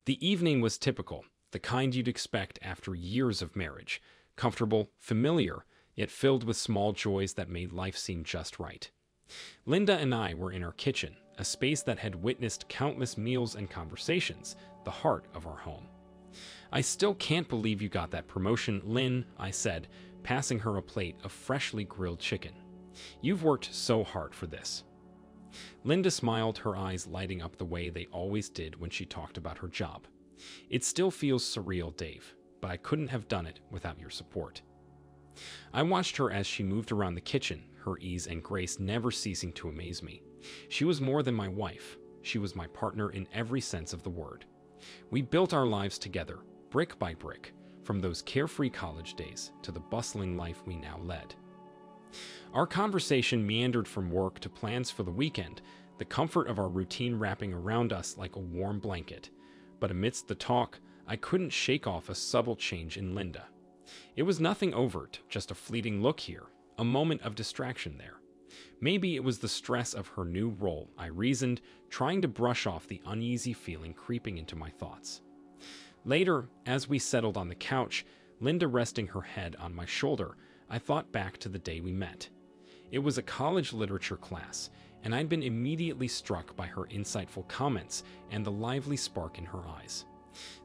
The evening was typical, the kind you'd expect after years of marriage. Comfortable, familiar, yet filled with small joys that made life seem just right. Linda and I were in our kitchen, a space that had witnessed countless meals and conversations, the heart of our home. "I still can't believe you got that promotion, Lynn," I said, passing her a plate of freshly grilled chicken. "You've worked so hard for this." Linda smiled, her eyes lighting up the way they always did when she talked about her job. "It still feels surreal, Dave, but I couldn't have done it without your support." I watched her as she moved around the kitchen, her ease and grace never ceasing to amaze me. She was more than my wife. She was my partner in every sense of the word. We built our lives together, brick by brick, from those carefree college days to the bustling life we now led. Our conversation meandered from work to plans for the weekend, the comfort of our routine wrapping around us like a warm blanket. But amidst the talk, I couldn't shake off a subtle change in Linda. It was nothing overt, just a fleeting look here, a moment of distraction there. Maybe it was the stress of her new role, I reasoned, trying to brush off the uneasy feeling creeping into my thoughts. Later, as we settled on the couch, Linda resting her head on my shoulder, I thought back to the day we met. It was a college literature class, and I'd been immediately struck by her insightful comments and the lively spark in her eyes.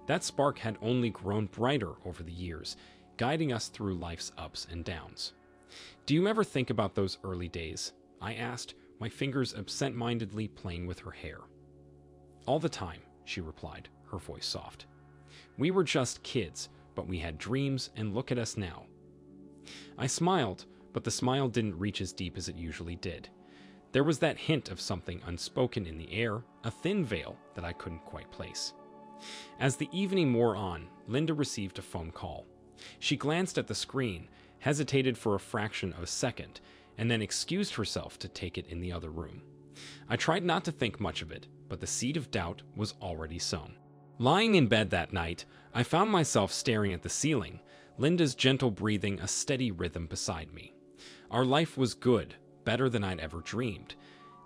That spark had only grown brighter over the years, guiding us through life's ups and downs. "Do you ever think about those early days?" I asked, my fingers absent-mindedly playing with her hair. "All the time," she replied, her voice soft. "We were just kids, but we had dreams, and look at us now." I smiled, but the smile didn't reach as deep as it usually did. There was that hint of something unspoken in the air, a thin veil that I couldn't quite place. As the evening wore on, Linda received a phone call. She glanced at the screen, hesitated for a fraction of a second, and then excused herself to take it in the other room. I tried not to think much of it, but the seed of doubt was already sown. Lying in bed that night, I found myself staring at the ceiling, Linda's gentle breathing a steady rhythm beside me. Our life was good, better than I'd ever dreamed,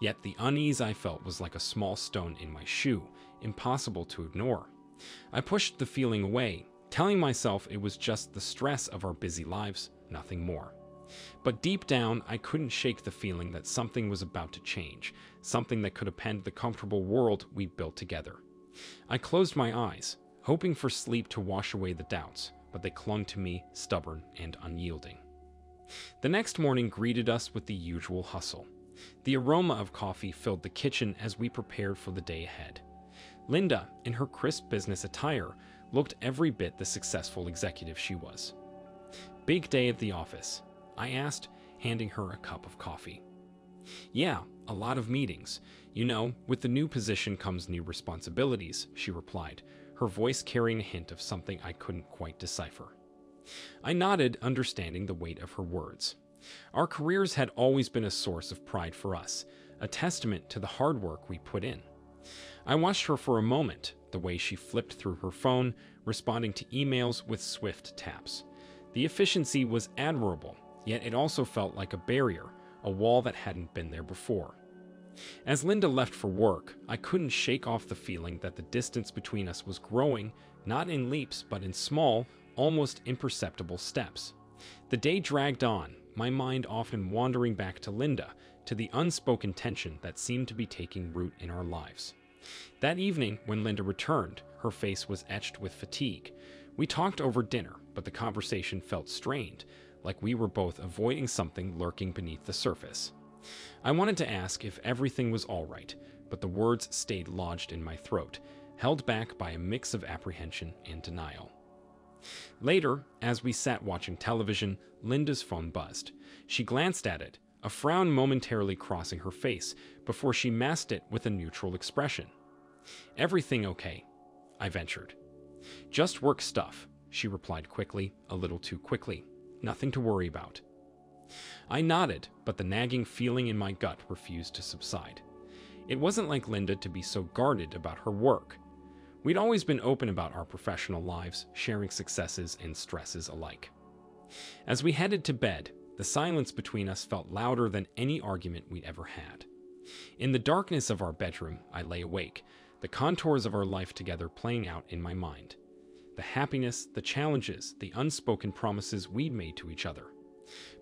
yet the unease I felt was like a small stone in my shoe, impossible to ignore. I pushed the feeling away, telling myself it was just the stress of our busy lives, nothing more. But deep down, I couldn't shake the feeling that something was about to change, something that could upend the comfortable world we built together. I closed my eyes, hoping for sleep to wash away the doubts, but they clung to me, stubborn and unyielding. The next morning greeted us with the usual hustle. The aroma of coffee filled the kitchen as we prepared for the day ahead. Linda, in her crisp business attire, looked every bit the successful executive she was. "Big day at the office?" I asked, handing her a cup of coffee. "Yeah, a lot of meetings. You know, with the new position comes new responsibilities," she replied, her voice carrying a hint of something I couldn't quite decipher. I nodded, understanding the weight of her words. Our careers had always been a source of pride for us, a testament to the hard work we put in. I watched her for a moment, the way she flipped through her phone, responding to emails with swift taps. The efficiency was admirable, yet it also felt like a barrier, a wall that hadn't been there before. As Linda left for work, I couldn't shake off the feeling that the distance between us was growing, not in leaps, but in small, almost imperceptible steps. The day dragged on, my mind often wandering back to Linda, to the unspoken tension that seemed to be taking root in our lives. That evening, when Linda returned, her face was etched with fatigue. We talked over dinner, but the conversation felt strained, like we were both avoiding something lurking beneath the surface. I wanted to ask if everything was all right, but the words stayed lodged in my throat, held back by a mix of apprehension and denial. Later, as we sat watching television, Linda's phone buzzed. She glanced at it, a frown momentarily crossing her face, before she masked it with a neutral expression. "Everything okay?" I ventured. "Just work stuff," she replied quickly, a little too quickly. "Nothing to worry about." I nodded, but the nagging feeling in my gut refused to subside. It wasn't like Linda to be so guarded about her work. We'd always been open about our professional lives, sharing successes and stresses alike. As we headed to bed, the silence between us felt louder than any argument we'd ever had. In the darkness of our bedroom, I lay awake, the contours of our life together playing out in my mind. The happiness, the challenges, the unspoken promises we'd made to each other.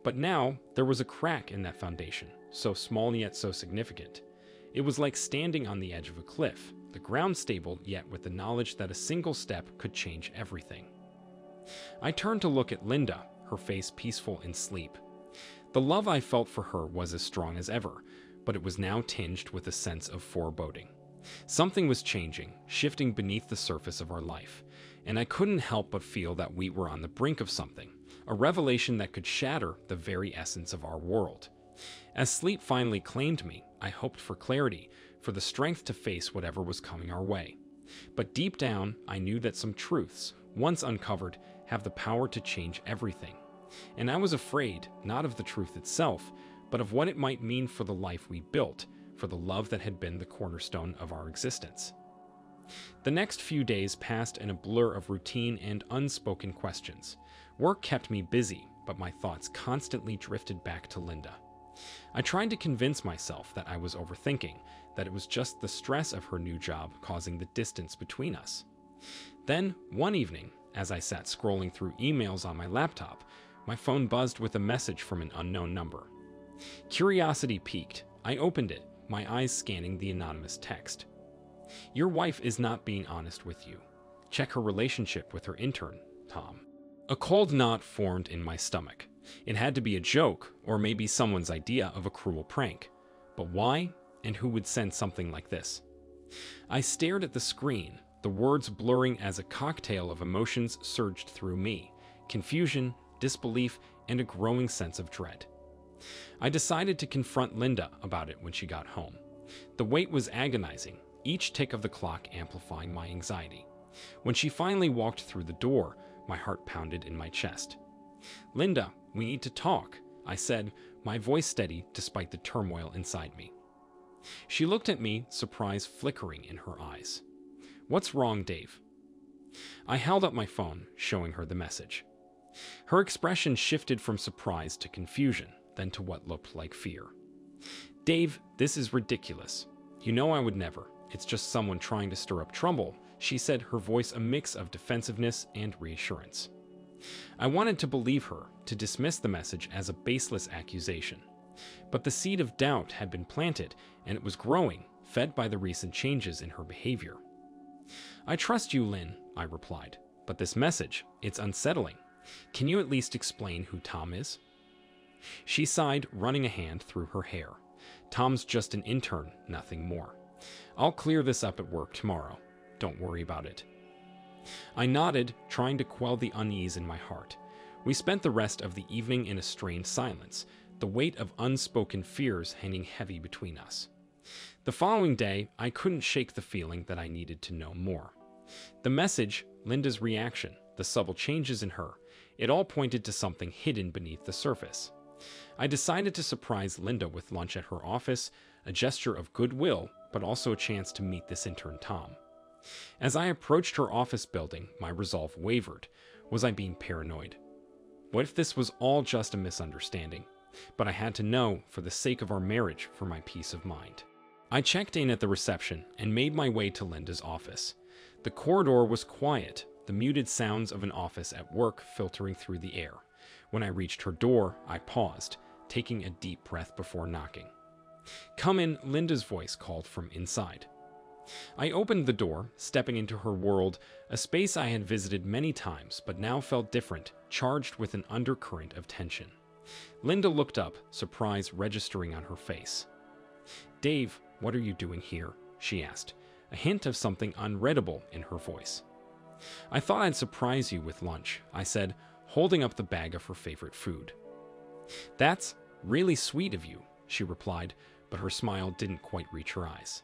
But now, there was a crack in that foundation, so small yet so significant. It was like standing on the edge of a cliff, the ground stable yet with the knowledge that a single step could change everything. I turned to look at Linda, her face peaceful in sleep. The love I felt for her was as strong as ever, but it was now tinged with a sense of foreboding. Something was changing, shifting beneath the surface of our life, and I couldn't help but feel that we were on the brink of something, a revelation that could shatter the very essence of our world. As sleep finally claimed me, I hoped for clarity, for the strength to face whatever was coming our way. But deep down, I knew that some truths, once uncovered, have the power to change everything. And I was afraid, not of the truth itself, but of what it might mean for the life we built, for the love that had been the cornerstone of our existence. The next few days passed in a blur of routine and unspoken questions. Work kept me busy, but my thoughts constantly drifted back to Linda. I tried to convince myself that I was overthinking, that it was just the stress of her new job causing the distance between us. Then, one evening, as I sat scrolling through emails on my laptop, my phone buzzed with a message from an unknown number. Curiosity piqued. I opened it, my eyes scanning the anonymous text. "Your wife is not being honest with you. Check her relationship with her intern, Tom." A cold knot formed in my stomach. It had to be a joke, or maybe someone's idea of a cruel prank. But why, and who would send something like this? I stared at the screen, the words blurring as a cocktail of emotions surged through me: confusion, disbelief, and a growing sense of dread. I decided to confront Linda about it when she got home. The wait was agonizing, each tick of the clock amplifying my anxiety. When she finally walked through the door, my heart pounded in my chest. "Linda, we need to talk," I said, my voice steady despite the turmoil inside me. She looked at me, surprise flickering in her eyes. "What's wrong, Dave?" I held up my phone, showing her the message. Her expression shifted from surprise to confusion, then to what looked like fear. "Dave, this is ridiculous. You know I would never. It's just someone trying to stir up trouble," she said, her voice a mix of defensiveness and reassurance. I wanted to believe her, to dismiss the message as a baseless accusation. But the seed of doubt had been planted, and it was growing, fed by the recent changes in her behavior. "I trust you, Lynn," I replied, "but this message, it's unsettling. Can you at least explain who Tom is?" She sighed, running a hand through her hair. "Tom's just an intern, nothing more. I'll clear this up at work tomorrow. Don't worry about it." I nodded, trying to quell the unease in my heart. We spent the rest of the evening in a strained silence, the weight of unspoken fears hanging heavy between us. The following day, I couldn't shake the feeling that I needed to know more. The message, Linda's reaction, the subtle changes in her, it all pointed to something hidden beneath the surface. I decided to surprise Linda with lunch at her office, a gesture of goodwill, but also a chance to meet this intern Tom. As I approached her office building, my resolve wavered. Was I being paranoid? What if this was all just a misunderstanding? But I had to know, for the sake of our marriage, for my peace of mind. I checked in at the reception and made my way to Linda's office. The corridor was quiet, the muted sounds of an office at work filtering through the air. When I reached her door, I paused, taking a deep breath before knocking. "Come in," Linda's voice called from inside. I opened the door, stepping into her world, a space I had visited many times but now felt different, charged with an undercurrent of tension. Linda looked up, surprise registering on her face. "Dave, what are you doing here?" she asked, a hint of something unreadable in her voice. "I thought I'd surprise you with lunch," I said, holding up the bag of her favorite food. "That's really sweet of you," she replied, but her smile didn't quite reach her eyes.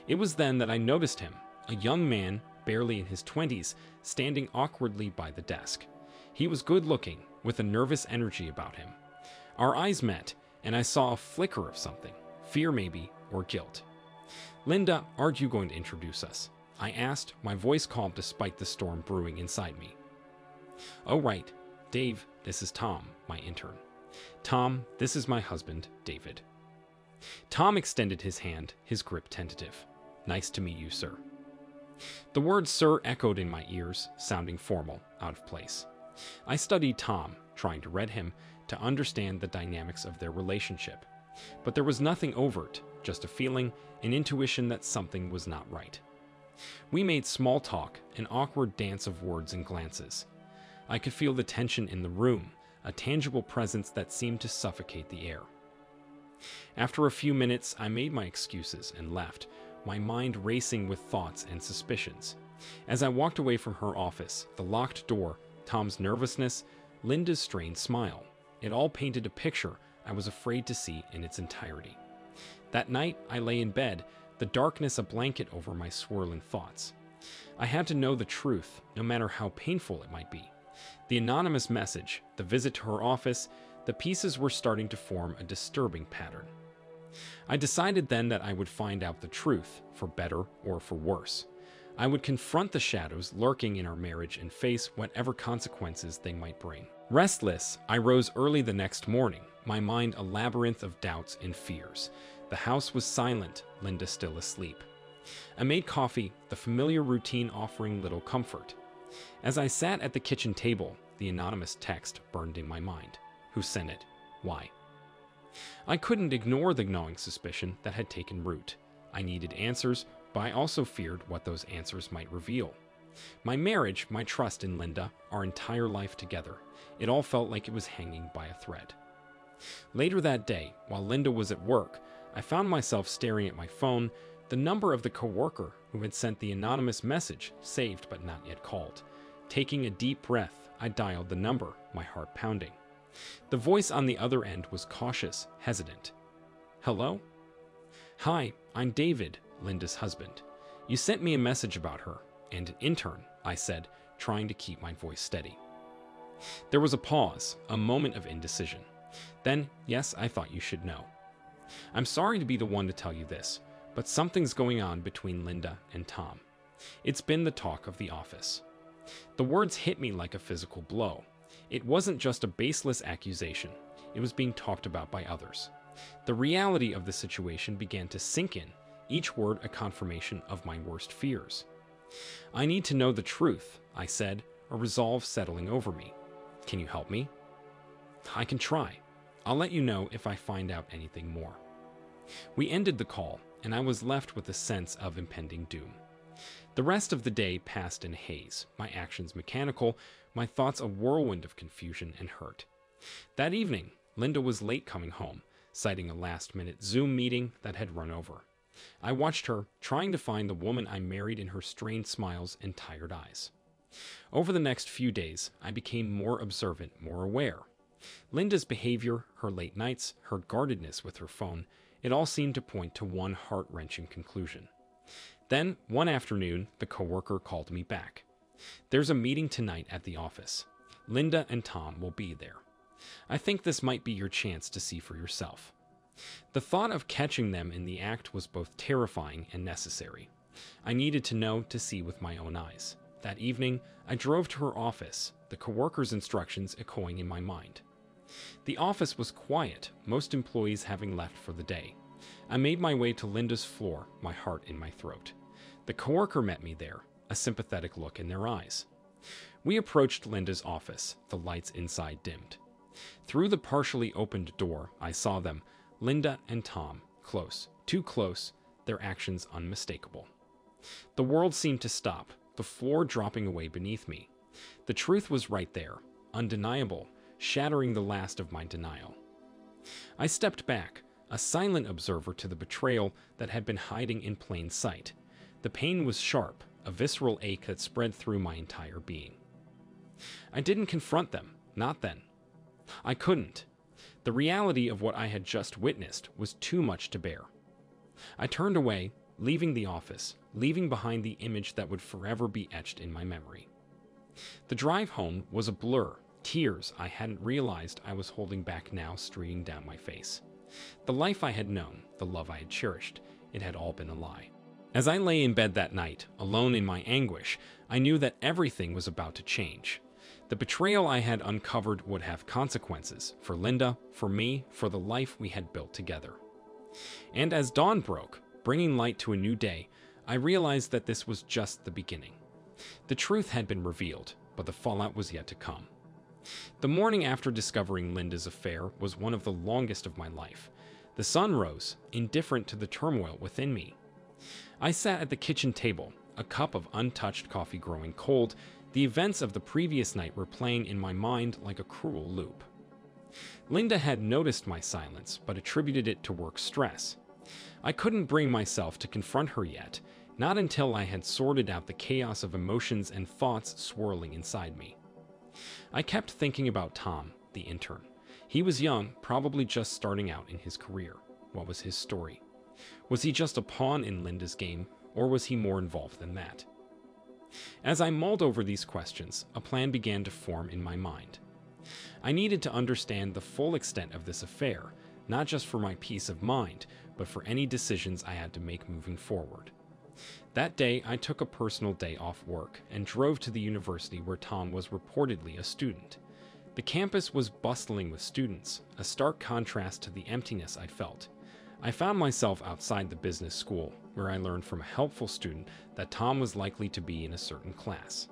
It was then that I noticed him, a young man, barely in his 20s, standing awkwardly by the desk. He was good-looking, with a nervous energy about him. Our eyes met, and I saw a flicker of something, fear maybe, or guilt. "Linda, aren't you going to introduce us?" I asked, my voice calm despite the storm brewing inside me. "Oh, right. Dave, this is Tom, my intern. Tom, this is my husband, David." Tom extended his hand, his grip tentative. Nice to meet you, sir. The word sir echoed in my ears, sounding formal, out of place. I studied Tom, trying to read him, to understand the dynamics of their relationship. But there was nothing overt, just a feeling, an intuition that something was not right. We made small talk, an awkward dance of words and glances. I could feel the tension in the room, a tangible presence that seemed to suffocate the air. After a few minutes, I made my excuses and left, my mind racing with thoughts and suspicions. As I walked away from her office, the locked door, Tom's nervousness, Linda's strained smile, it all painted a picture I was afraid to see in its entirety. That night, I lay in bed, the darkness a blanket over my swirling thoughts. I had to know the truth, no matter how painful it might be. The anonymous message, the visit to her office, the pieces were starting to form a disturbing pattern. I decided then that I would find out the truth, for better or for worse. I would confront the shadows lurking in our marriage and face whatever consequences they might bring. Restless, I rose early the next morning, my mind a labyrinth of doubts and fears. The house was silent, Linda still asleep. I made coffee, the familiar routine offering little comfort. As I sat at the kitchen table, the anonymous text burned in my mind. Who sent it? Why? I couldn't ignore the gnawing suspicion that had taken root. I needed answers, but I also feared what those answers might reveal. My marriage, my trust in Linda, our entire life together, it all felt like it was hanging by a thread. Later that day, while Linda was at work, I found myself staring at my phone, the number of the coworker who had sent the anonymous message, saved but not yet called. Taking a deep breath, I dialed the number, my heart pounding. The voice on the other end was cautious, hesitant. Hello? Hi, I'm David, Linda's husband. You sent me a message about her, and an intern, I said, trying to keep my voice steady. There was a pause, a moment of indecision. Then, yes, I thought you should know. I'm sorry to be the one to tell you this, but something's going on between Linda and Tom. It's been the talk of the office. The words hit me like a physical blow. It wasn't just a baseless accusation. It was being talked about by others. The reality of the situation began to sink in, each word a confirmation of my worst fears. I need to know the truth, I said, a resolve settling over me. Can you help me? I can try. I'll let you know if I find out anything more. We ended the call, and I was left with a sense of impending doom. The rest of the day passed in haze, my actions mechanical, my thoughts a whirlwind of confusion and hurt. That evening, Linda was late coming home, citing a last-minute Zoom meeting that had run over. I watched her, trying to find the woman I married in her strained smiles and tired eyes. Over the next few days, I became more observant, more aware. Linda's behavior, her late nights, her guardedness with her phone, it all seemed to point to one heart-wrenching conclusion. Then, one afternoon, the coworker called me back. There's a meeting tonight at the office. Linda and Tom will be there. I think this might be your chance to see for yourself. The thought of catching them in the act was both terrifying and necessary. I needed to know to see with my own eyes. That evening, I drove to her office, the coworker's instructions echoing in my mind. The office was quiet, most employees having left for the day. I made my way to Linda's floor, my heart in my throat. The coworker met me there, a sympathetic look in their eyes. We approached Linda's office, the lights inside dimmed. Through the partially opened door, I saw them, Linda and Tom, close, too close, their actions unmistakable. The world seemed to stop, the floor dropping away beneath me. The truth was right there, undeniable, shattering the last of my denial. I stepped back, a silent observer to the betrayal that had been hiding in plain sight. The pain was sharp, a visceral ache that spread through my entire being. I didn't confront them, not then. I couldn't. The reality of what I had just witnessed was too much to bear. I turned away, leaving the office, leaving behind the image that would forever be etched in my memory. The drive home was a blur, tears I hadn't realized I was holding back now streaming down my face. The life I had known, the love I had cherished, it had all been a lie. As I lay in bed that night, alone in my anguish, I knew that everything was about to change. The betrayal I had uncovered would have consequences for Linda, for me, for the life we had built together. And as dawn broke, bringing light to a new day, I realized that this was just the beginning. The truth had been revealed, but the fallout was yet to come. The morning after discovering Linda's affair was one of the longest of my life. The sun rose, indifferent to the turmoil within me. I sat at the kitchen table, a cup of untouched coffee growing cold. The events of the previous night were playing in my mind like a cruel loop. Linda had noticed my silence, but attributed it to work stress. I couldn't bring myself to confront her yet, not until I had sorted out the chaos of emotions and thoughts swirling inside me. I kept thinking about Tom, the intern. He was young, probably just starting out in his career. What was his story? Was he just a pawn in Linda's game, or was he more involved than that? As I mulled over these questions, a plan began to form in my mind. I needed to understand the full extent of this affair, not just for my peace of mind, but for any decisions I had to make moving forward. That day, I took a personal day off work and drove to the university where Tom was reportedly a student. The campus was bustling with students, a stark contrast to the emptiness I felt. I found myself outside the business school, where I learned from a helpful student that Tom was likely to be in a certain class.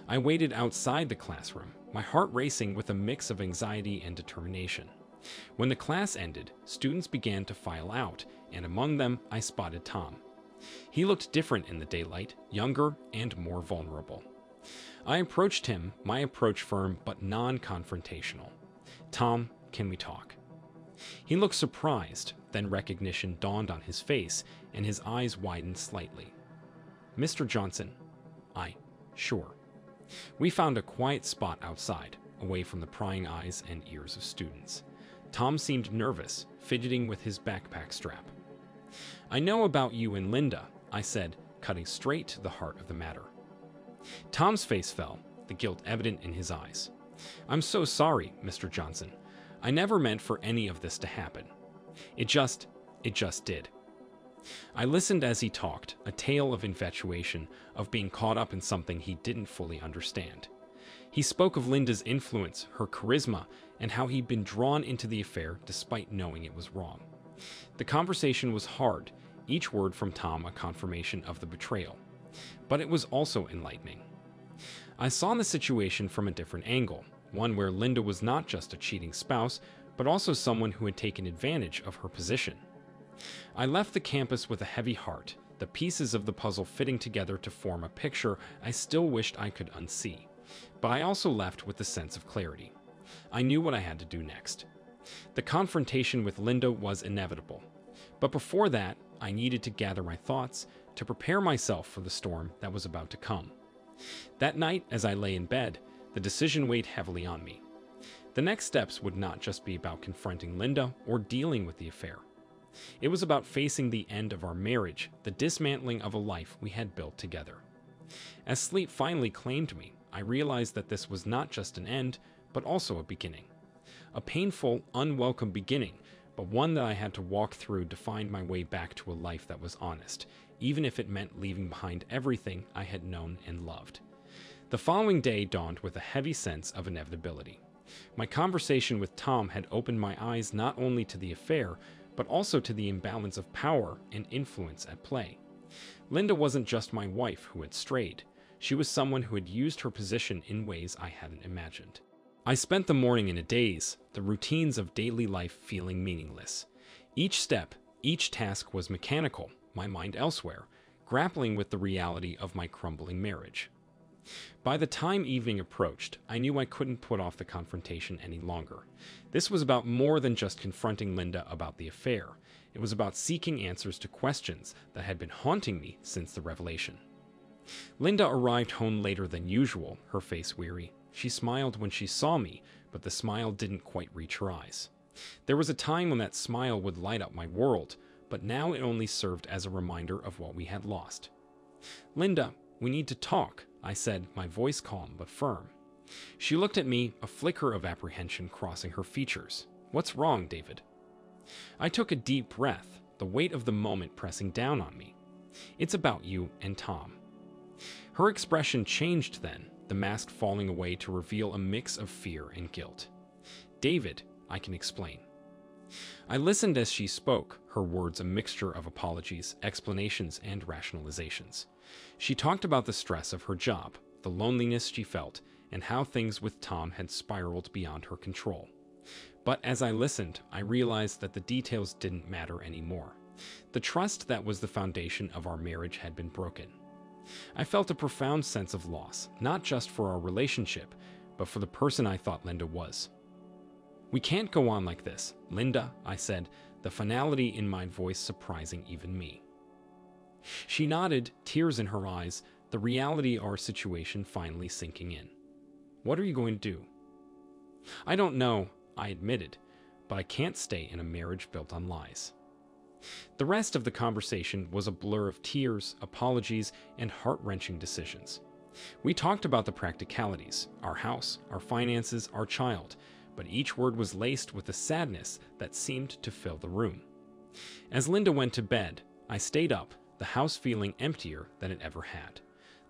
I waited outside the classroom, my heart racing with a mix of anxiety and determination. When the class ended, students began to file out, and among them, I spotted Tom. He looked different in the daylight, younger and more vulnerable. I approached him, my approach firm but non-confrontational. "Tom, can we talk?" He looked surprised, then recognition dawned on his face, and his eyes widened slightly. "Mr. Johnson." Sure. We found a quiet spot outside, away from the prying eyes and ears of students. Tom seemed nervous, fidgeting with his backpack strap. "I know about you and Linda," I said, cutting straight to the heart of the matter. Tom's face fell, the guilt evident in his eyes. "I'm so sorry, Mr. Johnson. I never meant for any of this to happen. It just did." I listened as he talked, a tale of infatuation, of being caught up in something he didn't fully understand. He spoke of Linda's influence, her charisma, and how he'd been drawn into the affair despite knowing it was wrong. The conversation was hard, each word from Tom a confirmation of the betrayal. But it was also enlightening. I saw the situation from a different angle, one where Linda was not just a cheating spouse, but also someone who had taken advantage of her position. I left the campus with a heavy heart, the pieces of the puzzle fitting together to form a picture I still wished I could unsee. But I also left with a sense of clarity. I knew what I had to do next. The confrontation with Linda was inevitable. But before that, I needed to gather my thoughts, to prepare myself for the storm that was about to come. That night, as I lay in bed, the decision weighed heavily on me. The next steps would not just be about confronting Linda or dealing with the affair. It was about facing the end of our marriage, the dismantling of a life we had built together. As sleep finally claimed me, I realized that this was not just an end, but also a beginning. A painful, unwelcome beginning, but one that I had to walk through to find my way back to a life that was honest, even if it meant leaving behind everything I had known and loved. The following day dawned with a heavy sense of inevitability. My conversation with Tom had opened my eyes not only to the affair, but also to the imbalance of power and influence at play. Linda wasn't just my wife who had strayed. She was someone who had used her position in ways I hadn't imagined. I spent the morning in a daze, the routines of daily life feeling meaningless. Each step, each task was mechanical, my mind elsewhere, grappling with the reality of my crumbling marriage. By the time evening approached, I knew I couldn't put off the confrontation any longer. This was about more than just confronting Linda about the affair. It was about seeking answers to questions that had been haunting me since the revelation. Linda arrived home later than usual, her face weary. She smiled when she saw me, but the smile didn't quite reach her eyes. There was a time when that smile would light up my world, but now it only served as a reminder of what we had lost. "Linda, we need to talk," I said, my voice calm but firm. She looked at me, a flicker of apprehension crossing her features. "What's wrong, David?" I took a deep breath, the weight of the moment pressing down on me. "It's about you and Tom." Her expression changed then, the mask falling away to reveal a mix of fear and guilt. "David, I can explain." I listened as she spoke, her words a mixture of apologies, explanations, and rationalizations. She talked about the stress of her job, the loneliness she felt, and how things with Tom had spiraled beyond her control. But as I listened, I realized that the details didn't matter anymore. The trust that was the foundation of our marriage had been broken. I felt a profound sense of loss, not just for our relationship, but for the person I thought Linda was. "We can't go on like this, Linda," I said, the finality in my voice surprising even me. She nodded, tears in her eyes, the reality of our situation finally sinking in. "What are you going to do?" "I don't know," I admitted, "but I can't stay in a marriage built on lies." The rest of the conversation was a blur of tears, apologies, and heart-wrenching decisions. We talked about the practicalities, our house, our finances, our child, but each word was laced with a sadness that seemed to fill the room. As Linda went to bed, I stayed up, the house feeling emptier than it ever had.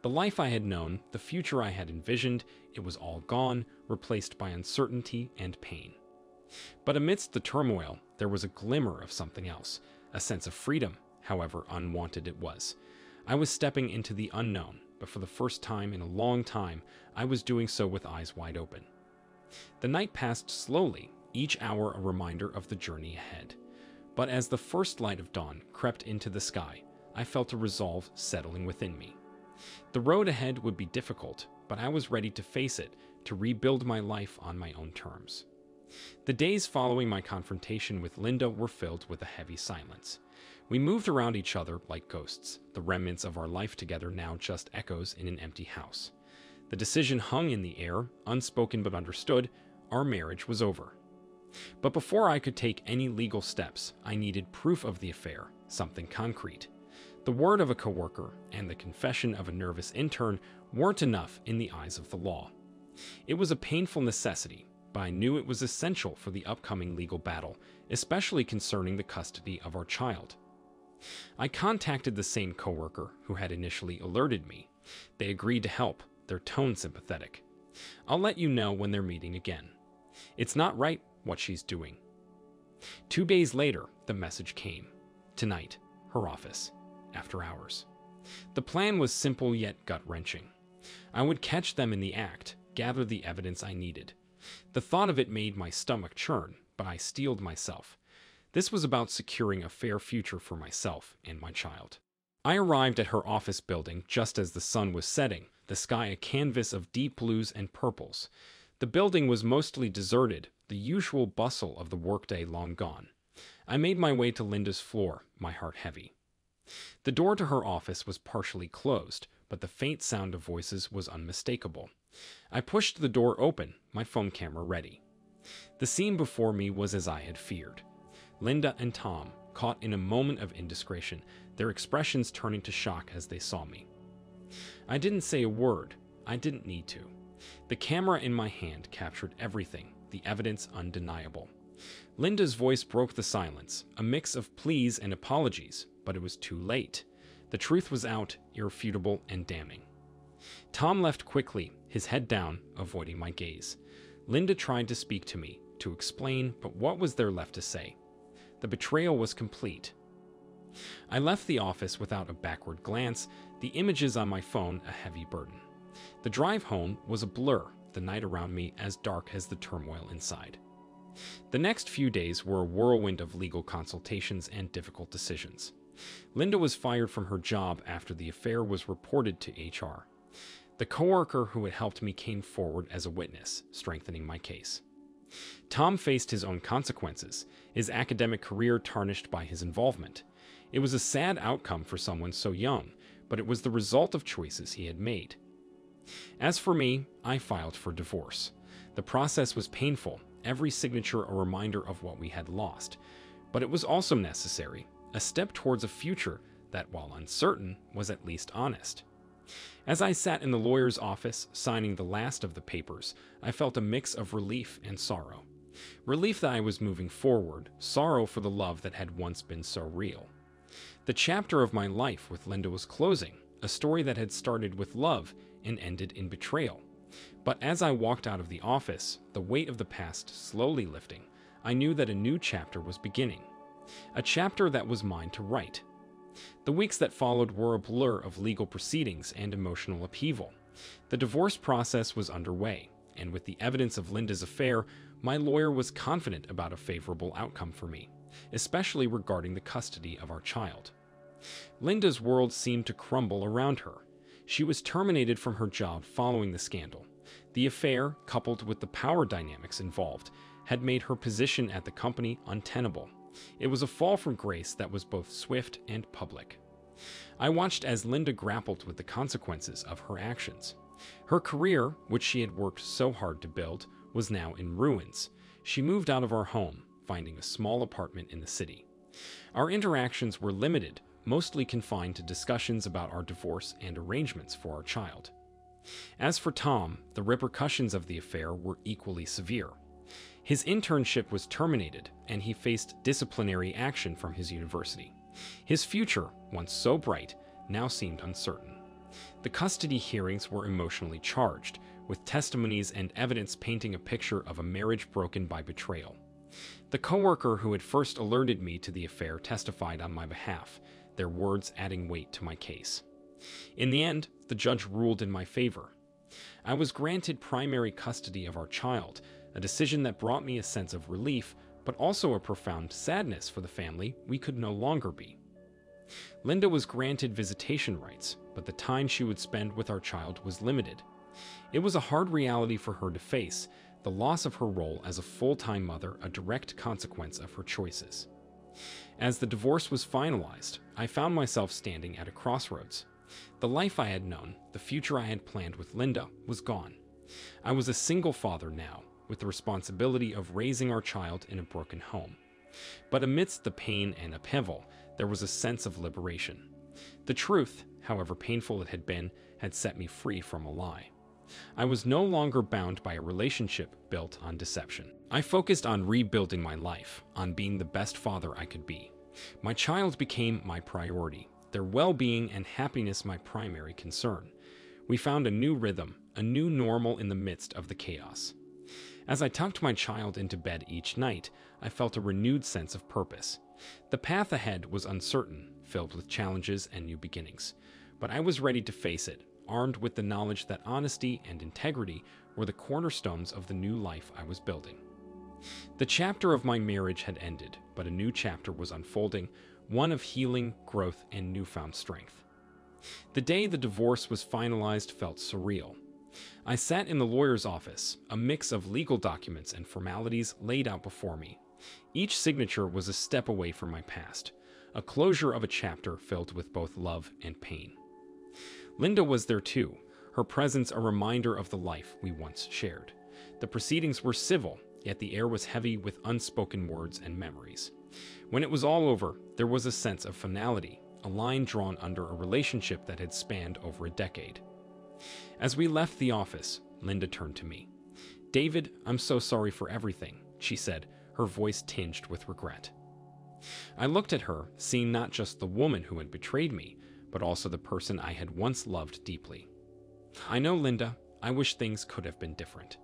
The life I had known, the future I had envisioned, it was all gone, replaced by uncertainty and pain. But amidst the turmoil, there was a glimmer of something else, a sense of freedom, however unwanted it was. I was stepping into the unknown, but for the first time in a long time, I was doing so with eyes wide open. The night passed slowly, each hour a reminder of the journey ahead. But as the first light of dawn crept into the sky, I felt a resolve settling within me. The road ahead would be difficult, but I was ready to face it, to rebuild my life on my own terms. The days following my confrontation with Linda were filled with a heavy silence. We moved around each other like ghosts, the remnants of our life together now just echoes in an empty house. The decision hung in the air, unspoken but understood. Our marriage was over. But before I could take any legal steps, I needed proof of the affair, something concrete. The word of a coworker and the confession of a nervous intern weren't enough in the eyes of the law. It was a painful necessity, but I knew it was essential for the upcoming legal battle, especially concerning the custody of our child. I contacted the same coworker who had initially alerted me. They agreed to help, their tone sympathetic. "I'll let you know when they're meeting again. It's not right what she's doing." 2 days later, the message came. Tonight, her office, after hours. The plan was simple yet gut-wrenching. I would catch them in the act, gather the evidence I needed. The thought of it made my stomach churn, but I steeled myself. This was about securing a fair future for myself and my child. I arrived at her office building just as the sun was setting, the sky a canvas of deep blues and purples. The building was mostly deserted, the usual bustle of the workday long gone. I made my way to Linda's floor, my heart heavy. The door to her office was partially closed, but the faint sound of voices was unmistakable. I pushed the door open, my phone camera ready. The scene before me was as I had feared. Linda and Tom, caught in a moment of indiscretion, their expressions turning to shock as they saw me. I didn't say a word. I didn't need to. The camera in my hand captured everything, the evidence undeniable. Linda's voice broke the silence, a mix of pleas and apologies, but it was too late. The truth was out, irrefutable and damning. Tom left quickly, his head down, avoiding my gaze. Linda tried to speak to me, to explain, but what was there left to say? The betrayal was complete. I left the office without a backward glance, the images on my phone a heavy burden. The drive home was a blur, the night around me as dark as the turmoil inside. The next few days were a whirlwind of legal consultations and difficult decisions. Linda was fired from her job after the affair was reported to HR. The coworker who had helped me came forward as a witness, strengthening my case. Tom faced his own consequences, his academic career tarnished by his involvement. It was a sad outcome for someone so young, but it was the result of choices he had made. As for me, I filed for divorce. The process was painful, every signature a reminder of what we had lost. But it was also necessary, a step towards a future that, while uncertain, was at least honest. As I sat in the lawyer's office, signing the last of the papers, I felt a mix of relief and sorrow. Relief that I was moving forward, sorrow for the love that had once been so real. The chapter of my life with Linda was closing, a story that had started with love and ended in betrayal. But as I walked out of the office, the weight of the past slowly lifting, I knew that a new chapter was beginning, a chapter that was mine to write. The weeks that followed were a blur of legal proceedings and emotional upheaval. The divorce process was underway, and with the evidence of Linda's affair, my lawyer was confident about a favorable outcome for me, especially regarding the custody of our child. Linda's world seemed to crumble around her. She was terminated from her job following the scandal. The affair, coupled with the power dynamics involved, had made her position at the company untenable. It was a fall from grace that was both swift and public. I watched as Linda grappled with the consequences of her actions. Her career, which she had worked so hard to build, was now in ruins. She moved out of our home, finding a small apartment in the city. Our interactions were limited, mostly confined to discussions about our divorce and arrangements for our child. As for Tom, the repercussions of the affair were equally severe. His internship was terminated, and he faced disciplinary action from his university. His future, once so bright, now seemed uncertain. The custody hearings were emotionally charged, with testimonies and evidence painting a picture of a marriage broken by betrayal. The coworker who had first alerted me to the affair testified on my behalf, their words adding weight to my case. In the end, the judge ruled in my favor. I was granted primary custody of our child, a decision that brought me a sense of relief, but also a profound sadness for the family we could no longer be. Linda was granted visitation rights, but the time she would spend with our child was limited. It was a hard reality for her to face, the loss of her role as a full-time mother a direct consequence of her choices. As the divorce was finalized, I found myself standing at a crossroads. The life I had known, the future I had planned with Linda, was gone. I was a single father now, with the responsibility of raising our child in a broken home. But amidst the pain and upheaval, there was a sense of liberation. The truth, however painful it had been, had set me free from a lie. I was no longer bound by a relationship built on deception. I focused on rebuilding my life, on being the best father I could be. My child became my priority, their well-being and happiness my primary concern. We found a new rhythm, a new normal in the midst of the chaos. As I tucked my child into bed each night, I felt a renewed sense of purpose. The path ahead was uncertain, filled with challenges and new beginnings, but I was ready to face it, armed with the knowledge that honesty and integrity were the cornerstones of the new life I was building. The chapter of my marriage had ended, but a new chapter was unfolding, one of healing, growth, and newfound strength. The day the divorce was finalized felt surreal. I sat in the lawyer's office, a mix of legal documents and formalities laid out before me. Each signature was a step away from my past, a closure of a chapter filled with both love and pain. Linda was there too, her presence a reminder of the life we once shared. The proceedings were civil, yet the air was heavy with unspoken words and memories. When it was all over, there was a sense of finality, a line drawn under a relationship that had spanned over a decade. As we left the office, Linda turned to me. "David, I'm so sorry for everything," she said, her voice tinged with regret. I looked at her, seeing not just the woman who had betrayed me, but also the person I had once loved deeply. "I know, Linda, I wish things could have been different."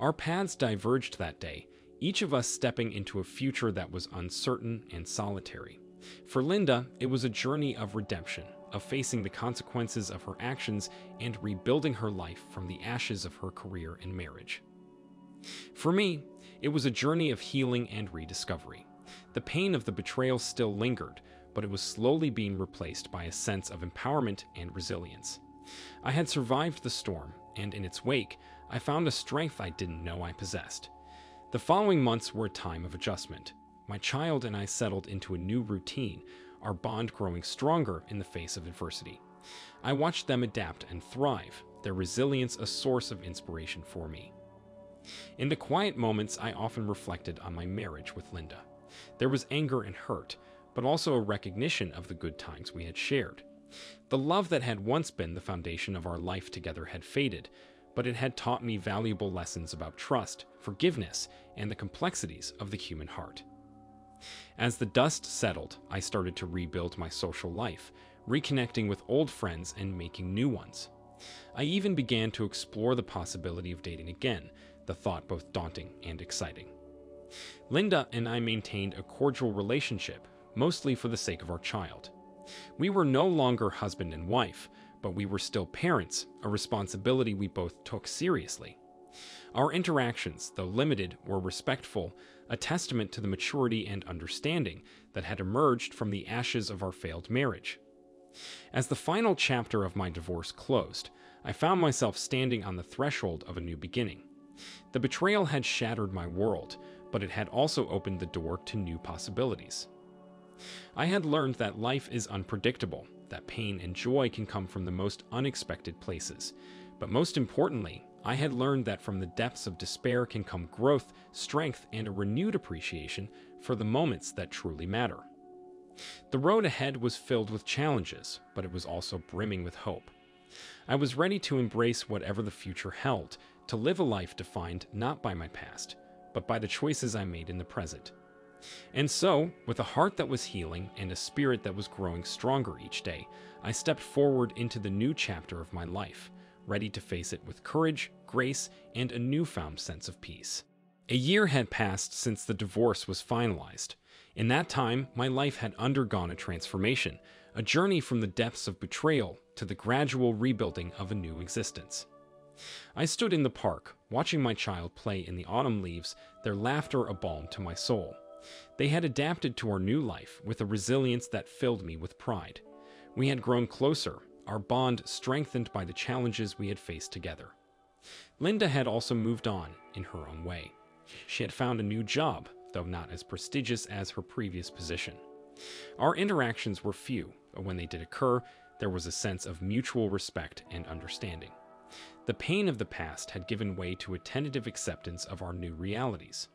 Our paths diverged that day, each of us stepping into a future that was uncertain and solitary. For Linda, it was a journey of redemption, of facing the consequences of her actions and rebuilding her life from the ashes of her career and marriage. For me, it was a journey of healing and rediscovery. The pain of the betrayal still lingered, but it was slowly being replaced by a sense of empowerment and resilience. I had survived the storm, and in its wake, I found a strength I didn't know I possessed. The following months were a time of adjustment. My child and I settled into a new routine, our bond growing stronger in the face of adversity. I watched them adapt and thrive, their resilience a source of inspiration for me. In the quiet moments, I often reflected on my marriage with Linda. There was anger and hurt, but also a recognition of the good times we had shared. The love that had once been the foundation of our life together had faded, but it had taught me valuable lessons about trust, forgiveness, and the complexities of the human heart. As the dust settled, I started to rebuild my social life, reconnecting with old friends and making new ones. I even began to explore the possibility of dating again, the thought both daunting and exciting. Linda and I maintained a cordial relationship, mostly for the sake of our child. We were no longer husband and wife, but we were still parents, a responsibility we both took seriously. Our interactions, though limited, were respectful, a testament to the maturity and understanding that had emerged from the ashes of our failed marriage. As the final chapter of my divorce closed, I found myself standing on the threshold of a new beginning. The betrayal had shattered my world, but it had also opened the door to new possibilities. I had learned that life is unpredictable, that pain and joy can come from the most unexpected places. But most importantly, I had learned that from the depths of despair can come growth, strength, and a renewed appreciation for the moments that truly matter. The road ahead was filled with challenges, but it was also brimming with hope. I was ready to embrace whatever the future held, to live a life defined not by my past, but by the choices I made in the present. And so, with a heart that was healing and a spirit that was growing stronger each day, I stepped forward into the new chapter of my life, ready to face it with courage, grace, and a newfound sense of peace. A year had passed since the divorce was finalized. In that time, my life had undergone a transformation, a journey from the depths of betrayal to the gradual rebuilding of a new existence. I stood in the park, watching my child play in the autumn leaves, their laughter a balm to my soul. They had adapted to our new life with a resilience that filled me with pride. We had grown closer, our bond strengthened by the challenges we had faced together. Linda had also moved on in her own way. She had found a new job, though not as prestigious as her previous position. Our interactions were few, but when they did occur, there was a sense of mutual respect and understanding. The pain of the past had given way to a tentative acceptance of our new realities.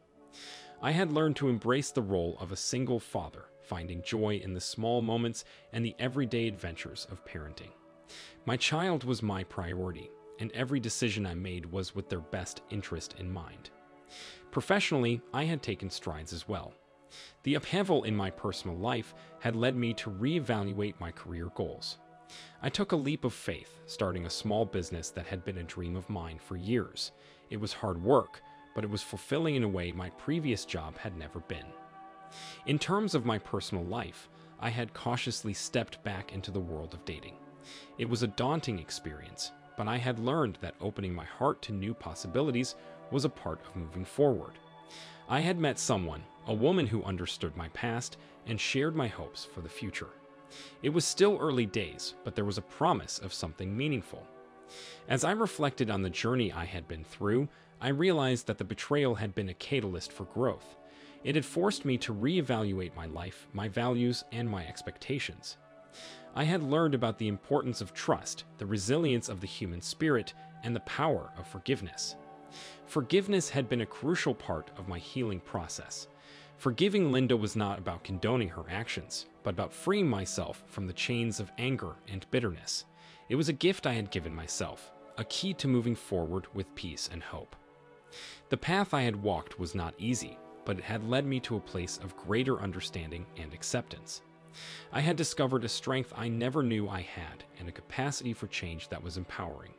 I had learned to embrace the role of a single father, finding joy in the small moments and the everyday adventures of parenting. My child was my priority, and every decision I made was with their best interest in mind. Professionally, I had taken strides as well. The upheaval in my personal life had led me to reevaluate my career goals. I took a leap of faith, starting a small business that had been a dream of mine for years. It was hard work, but it was fulfilling in a way my previous job had never been. In terms of my personal life, I had cautiously stepped back into the world of dating. It was a daunting experience, but I had learned that opening my heart to new possibilities was a part of moving forward. I had met someone, a woman who understood my past and shared my hopes for the future. It was still early days, but there was a promise of something meaningful. As I reflected on the journey I had been through, I realized that the betrayal had been a catalyst for growth. It had forced me to reevaluate my life, my values, and my expectations. I had learned about the importance of trust, the resilience of the human spirit, and the power of forgiveness. Forgiveness had been a crucial part of my healing process. Forgiving Linda was not about condoning her actions, but about freeing myself from the chains of anger and bitterness. It was a gift I had given myself, a key to moving forward with peace and hope. The path I had walked was not easy, but it had led me to a place of greater understanding and acceptance. I had discovered a strength I never knew I had and a capacity for change that was empowering.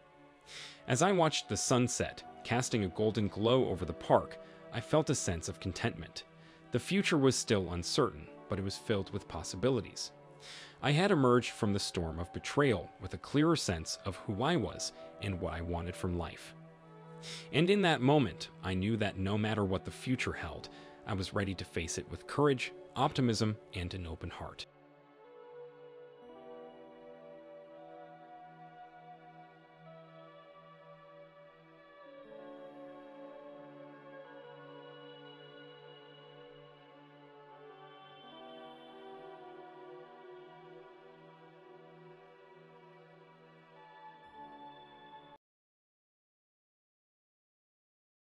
As I watched the sunset, casting a golden glow over the park, I felt a sense of contentment. The future was still uncertain, but it was filled with possibilities. I had emerged from the storm of betrayal with a clearer sense of who I was and what I wanted from life. And in that moment, I knew that no matter what the future held, I was ready to face it with courage, optimism, and an open heart.